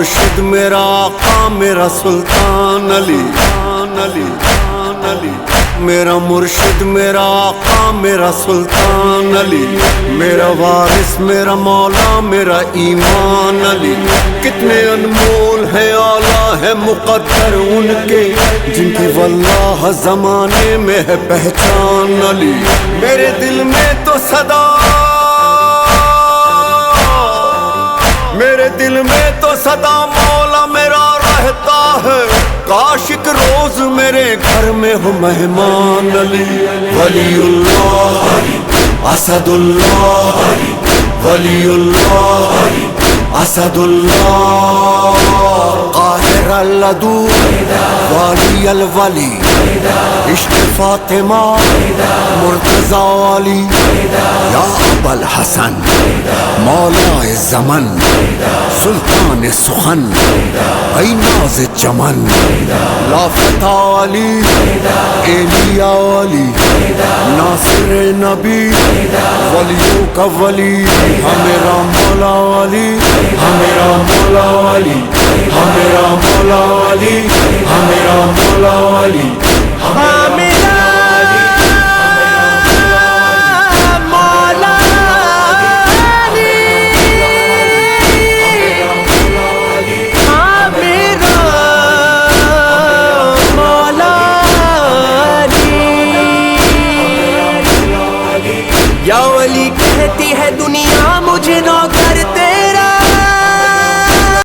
مرشد میرا آقا میرا سلطان علی، علی علی، میرا مرشد میرا آقا میرا سلطان علی، میرا وارث میرا مولا میرا ایمان علی۔ کتنے انمول ہیں اعلیٰ ہے مقدر ان کے، جن کی واللہ زمانے میں ہے پہچان علی۔ میرے دل میں تو صدا، میرے دل میں تو صدا مولا میرا رہتا ہے، کاش ایک روز میرے گھر میں ہو مہمان علی۔ ولی اللہ اسد اللہ، ولی اللہ اسد اللہ، قاہر العدو والی الولی، عشق فاطمہ مرتضی علی، یا ابا الحسن مولا زمن سلطان سخن ای ناز چمن، لافتہ علی ایلیا علی ناصر نبی ولیوں کا ولی، ہمیرا مولا علی، ہمیرا مولا علی، ہمیرا مولا علی، ہمیرا مولا علی، ہمیرا